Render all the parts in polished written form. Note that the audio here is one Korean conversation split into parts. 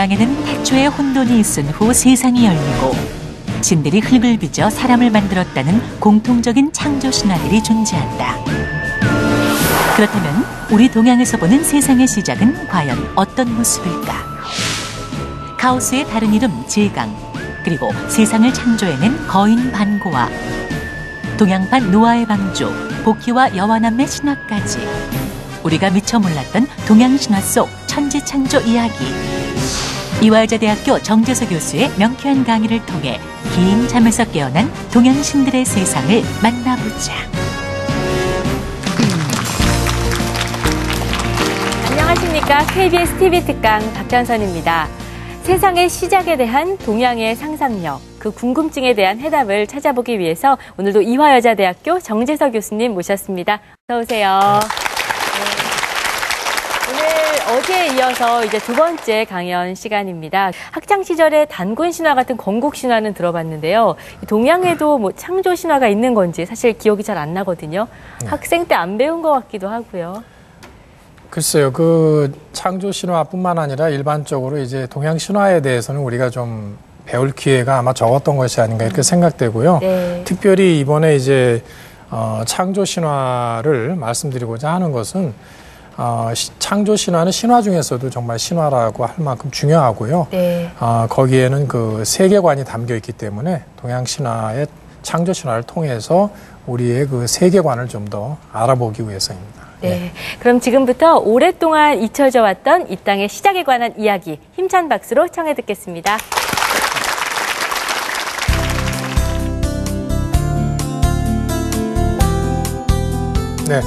땅에는 태초에 혼돈이 있은 후 세상이 열리고 신들이 흙을 빚어 사람을 만들었다는 공통적인 창조 신화들이 존재한다. 그렇다면 우리 동양에서 보는 세상의 시작은 과연 어떤 모습일까? 카오스의 다른 이름 제강, 그리고 세상을 창조해낸 거인 반고와 동양판 노아의 방주, 복희와 여와남의 신화까지 우리가 미처 몰랐던 동양 신화 속 천지창조 이야기. 이화여자대학교 정재석 교수의 명쾌한 강의를 통해 긴 잠에서 깨어난 동양 신들의 세상을 만나보자. 안녕하십니까. KBS TV 특강 박현선입니다. 세상의 시작에 대한 동양의 상상력, 그 궁금증에 대한 해답을 찾아보기 위해서 오늘도 이화여자대학교 정재석 교수님 모셨습니다. 어서 오세요. 오늘 어제에 이어서 이제 두 번째 강연 시간입니다. 학창 시절에 단군 신화 같은 건국 신화는 들어봤는데요. 동양에도 뭐 창조 신화가 있는 건지 사실 기억이 잘 안 나거든요. 학생 때 안 배운 것 같기도 하고요. 글쎄요, 그 창조 신화뿐만 아니라 일반적으로 이제 동양 신화에 대해서는 우리가 좀 배울 기회가 아마 적었던 것이 아닌가 이렇게 생각되고요. 네. 특별히 이번에 이제 창조 신화를 말씀드리고자 하는 것은 창조 신화는 신화 중에서도 정말 신화라고 할 만큼 중요하고요. 네. 거기에는 그 세계관이 담겨 있기 때문에 동양 신화의 창조 신화를 통해서 우리의 그 세계관을 좀 더 알아보기 위해서입니다. 네. 그럼 지금부터 오랫동안 잊혀져 왔던 이 땅의 시작에 관한 이야기 힘찬 박수로 청해 듣겠습니다. 네.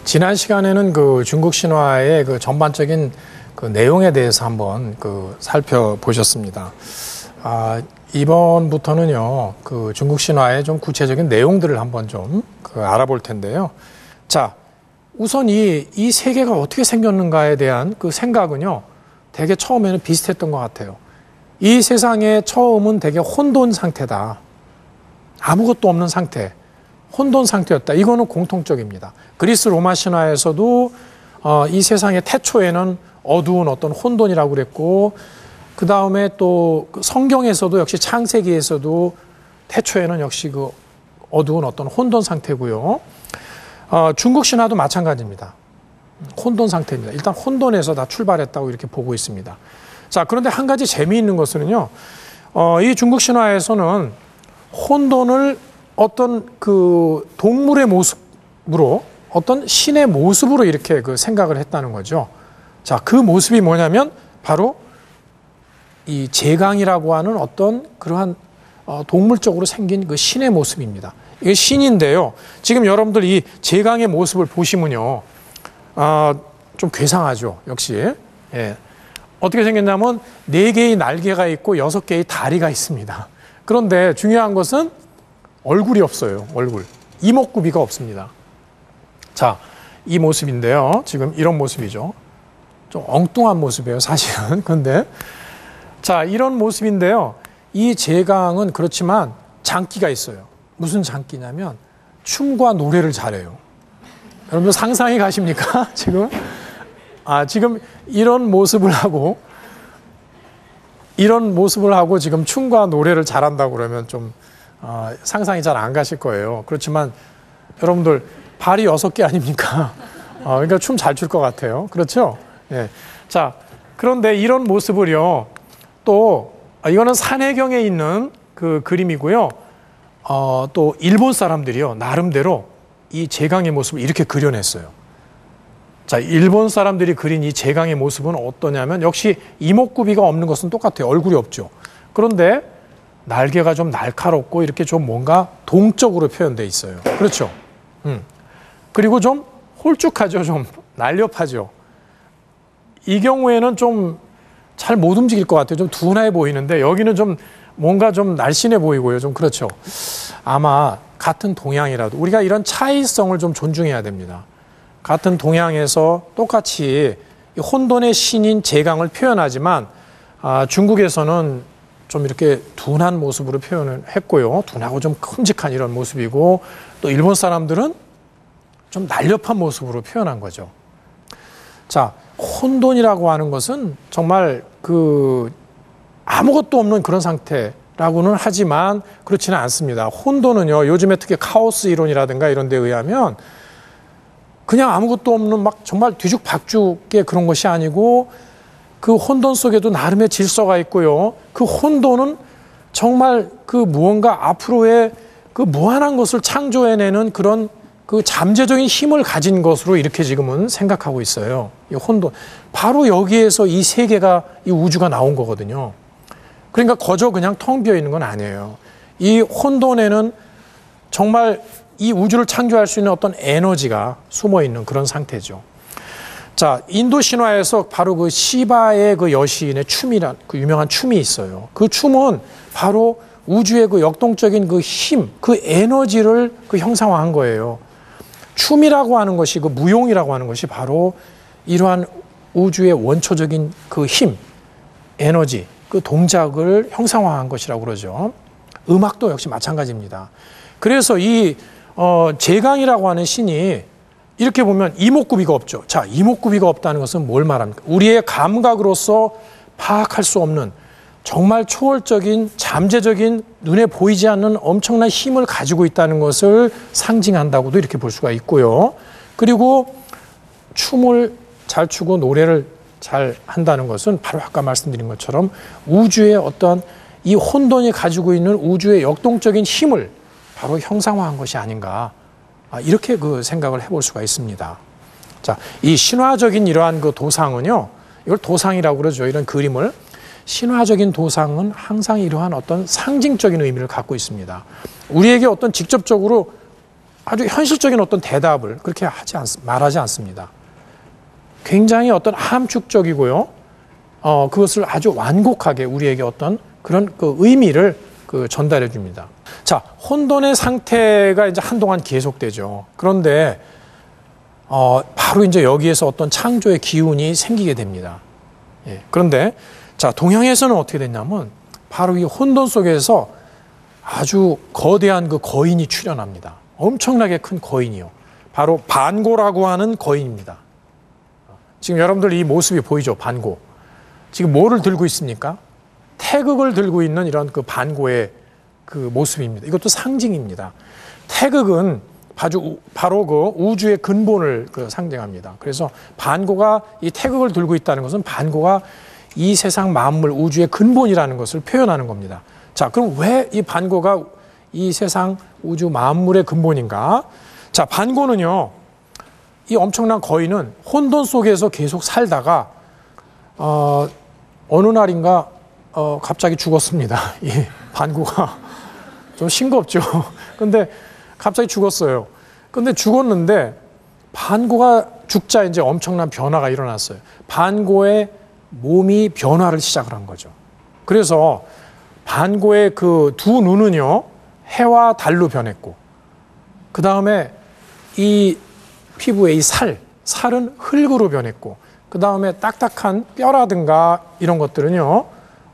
지난 시간에는 그 중국 신화의 그 전반적인 그 내용에 대해서 한번 그 살펴보셨습니다. 이번부터는요, 그 중국 신화의 좀 구체적인 내용들을 한번 좀 알아볼 텐데요. 자, 우선 이 세계가 어떻게 생겼는가에 대한 그 생각은요, 되게 처음에는 비슷했던 것 같아요. 이 세상의 처음은 되게 혼돈 상태다. 아무것도 없는 상태. 혼돈 상태였다. 이거는 공통적입니다. 그리스 로마 신화에서도 이 세상의 태초에는 어두운 어떤 혼돈이라고 그랬고, 그 다음에 또 성경에서도 역시 창세기에서도 태초에는 역시 그 어두운 어떤 혼돈 상태고요. 중국 신화도 마찬가지입니다. 혼돈 상태입니다. 일단 혼돈에서 다 출발했다고 이렇게 보고 있습니다. 자, 그런데 한 가지 재미있는 것은요, 이 중국 신화에서는 혼돈을 어떤 그 동물의 모습으로, 어떤 신의 모습으로 이렇게 그 생각을 했다는 거죠. 자, 그 모습이 뭐냐면 바로 이 제강이라고 하는 어떤 그러한 동물적으로 생긴 그 신의 모습입니다. 이게 신인데요. 지금 여러분들 이 제강의 모습을 보시면요, 좀 괴상하죠. 역시. 예. 어떻게 생겼냐면 4개의 날개가 있고 6개의 다리가 있습니다. 그런데 중요한 것은 얼굴이 없어요. 얼굴. 이목구비가 없습니다. 자, 이 모습인데요. 지금 이런 모습이죠. 좀 엉뚱한 모습이에요, 사실은. 근데 자, 이런 모습인데요. 이 제강은 그렇지만 장기가 있어요. 무슨 장기냐면 춤과 노래를 잘해요. 여러분들 상상이 가십니까? 지금? 지금 이런 모습을 하고 지금 춤과 노래를 잘한다고 그러면 좀 상상이 잘 안 가실 거예요. 그렇지만 여러분들 발이 6개 아닙니까? 그러니까 춤 잘 출 것 같아요. 그렇죠? 예. 자, 그런데 이런 모습을요, 또 이거는 산해경에 있는 그 그림이고요. 또 일본 사람들이요, 나름대로 이 제강의 모습을 이렇게 그려냈어요. 자, 일본 사람들이 그린 이 제강의 모습은 어떠냐면 역시 이목구비가 없는 것은 똑같아요. 얼굴이 없죠. 그런데 날개가 좀 날카롭고 이렇게 좀 뭔가 동적으로 표현되어 있어요. 그렇죠? 그리고 좀 홀쭉하죠. 좀 날렵하죠. 이 경우에는 좀 잘 못 움직일 것 같아요. 좀 둔해 보이는데 여기는 좀 뭔가 좀 날씬해 보이고요. 좀 그렇죠. 아마 같은 동양이라도 우리가 이런 차이성을 좀 존중해야 됩니다. 같은 동양에서 똑같이 혼돈의 신인 제강을 표현하지만 중국에서는 좀 이렇게 둔한 모습으로 표현을 했고요. 둔하고 좀 큼직한 이런 모습이고, 또 일본 사람들은 좀 날렵한 모습으로 표현한 거죠. 자, 혼돈이라고 하는 것은 정말 그 아무것도 없는 그런 상태라고는 하지만 그렇지는 않습니다. 혼돈은요, 요즘에 특히 카오스 이론이라든가 이런 데에 의하면 그냥 아무것도 없는 막 정말 뒤죽박죽의 그런 것이 아니고 그 혼돈 속에도 나름의 질서가 있고요. 그 혼돈은 정말 그 무언가 앞으로의 그 무한한 것을 창조해내는 그런 그 잠재적인 힘을 가진 것으로 이렇게 지금은 생각하고 있어요. 이 혼돈. 바로 여기에서 이 세계가, 이 우주가 나온 거거든요. 그러니까 거저 그냥 텅 비어 있는 건 아니에요. 이 혼돈에는 정말 이 우주를 창조할 수 있는 어떤 에너지가 숨어 있는 그런 상태죠. 자, 인도 신화에서 바로 그 시바의 그 여신의 춤이란 그 유명한 춤이 있어요. 그 춤은 바로 우주의 그 역동적인 그 힘, 그 에너지를 그 형상화한 거예요. 춤이라고 하는 것이, 그 무용이라고 하는 것이 바로 이러한 우주의 원초적인 그 힘, 에너지, 그 동작을 형상화한 것이라고 그러죠. 음악도 역시 마찬가지입니다. 그래서 이 제강이라고 하는 신이 이렇게 보면 이목구비가 없죠. 자, 이목구비가 없다는 것은 뭘 말합니까? 우리의 감각으로서 파악할 수 없는 정말 초월적인 잠재적인 눈에 보이지 않는 엄청난 힘을 가지고 있다는 것을 상징한다고도 이렇게 볼 수가 있고요. 그리고 춤을 잘 추고 노래를 잘 한다는 것은 바로 아까 말씀드린 것처럼 우주의 어떤 이 혼돈이 가지고 있는 우주의 역동적인 힘을 바로 형상화한 것이 아닌가, 이렇게 그 생각을 해볼 수가 있습니다. 자, 이 신화적인 이러한 그 도상은요, 이걸 도상이라고 그러죠. 이런 그림을. 신화적인 도상은 항상 이러한 어떤 상징적인 의미를 갖고 있습니다. 우리에게 어떤 직접적으로 아주 현실적인 어떤 대답을 그렇게 말하지 않습니다. 굉장히 어떤 함축적이고요. 그것을 아주 완곡하게 우리에게 어떤 그런 그 의미를 그 전달해 줍니다. 자, 혼돈의 상태가 이제 한동안 계속되죠. 그런데 바로 이제 여기에서 어떤 창조의 기운이 생기게 됩니다. 예, 그런데 자, 동양에서는 어떻게 됐냐면 바로 이 혼돈 속에서 아주 거대한 그 거인이 출현합니다. 엄청나게 큰 거인이요. 바로 반고라고 하는 거인입니다. 지금 여러분들 이 모습이 보이죠? 반고. 지금 뭐를 들고 있습니까? 태극을 들고 있는 이런 그 반고의 그 모습입니다. 이것도 상징입니다. 태극은 바로 그 우주의 근본을 그 상징합니다. 그래서 반고가 이 태극을 들고 있다는 것은 반고가 이 세상 만물 우주의 근본이라는 것을 표현하는 겁니다. 자, 그럼 왜 이 반고가 이 세상 우주 만물의 근본인가? 자, 반고는요, 이 엄청난 거인은 혼돈 속에서 계속 살다가 어느 날인가 갑자기 죽었습니다. 이 반고가 좀 싱겁죠. 근데 갑자기 죽었어요. 근데 죽었는데 반고가 죽자 이제 엄청난 변화가 일어났어요. 반고의 몸이 변화를 시작을 한 거죠. 그래서 반고의 그 두 눈은요, 해와 달로 변했고, 그 다음에 이 피부의 이 살은 흙으로 변했고, 그 다음에 딱딱한 뼈라든가 이런 것들은요,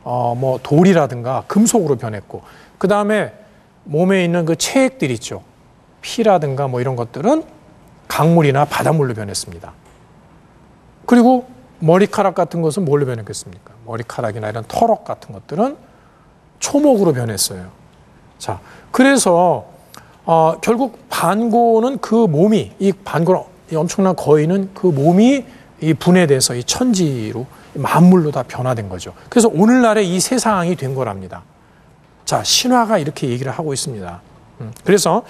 뭐 돌이라든가 금속으로 변했고, 그 다음에 몸에 있는 그 체액들 있죠. 피라든가 뭐 이런 것들은 강물이나 바닷물로 변했습니다. 그리고 머리카락 같은 것은 뭘로 변했겠습니까? 머리카락이나 이런 털럭 같은 것들은 초목으로 변했어요. 자, 그래서 결국 반고는 그 몸이, 이 엄청난 거인은 그 몸이 이 분해돼서 이 천지로 만물로 다 변화된 거죠. 그래서 오늘날의 이 세상이 된 거랍니다. 자, 신화가 이렇게 얘기를 하고 있습니다. 그래서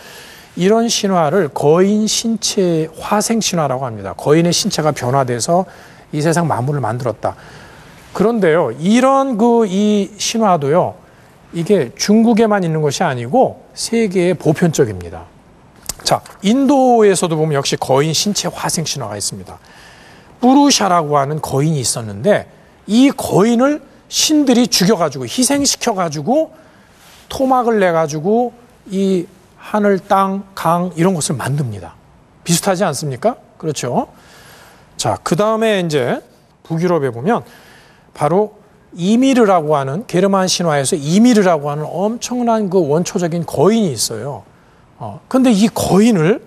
이런 신화를 거인 신체 화생 신화라고 합니다. 거인의 신체가 변화돼서 이 세상 만물을 만들었다. 그런데요, 이런 이 신화도요, 이게 중국에만 있는 것이 아니고 세계의 보편적입니다. 자, 인도에서도 보면 역시 거인 신체 화생 신화가 있습니다. 뿌루샤라고 하는 거인이 있었는데 이 거인을 신들이 죽여가지고 희생시켜가지고 토막을 내가지고 이 하늘, 땅, 강 이런 것을 만듭니다. 비슷하지 않습니까? 그렇죠. 자, 그 다음에 이제 북유럽에 보면 바로 이미르라고 하는 게르만 신화에서 이미르라고 하는 엄청난 그 원초적인 거인이 있어요. 근데 이 거인을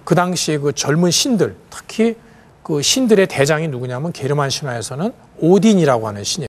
그 당시에 그 젊은 신들, 특히 그 신들의 대장이 누구냐면 게르만 신화에서는 오딘이라고 하는 신이에요.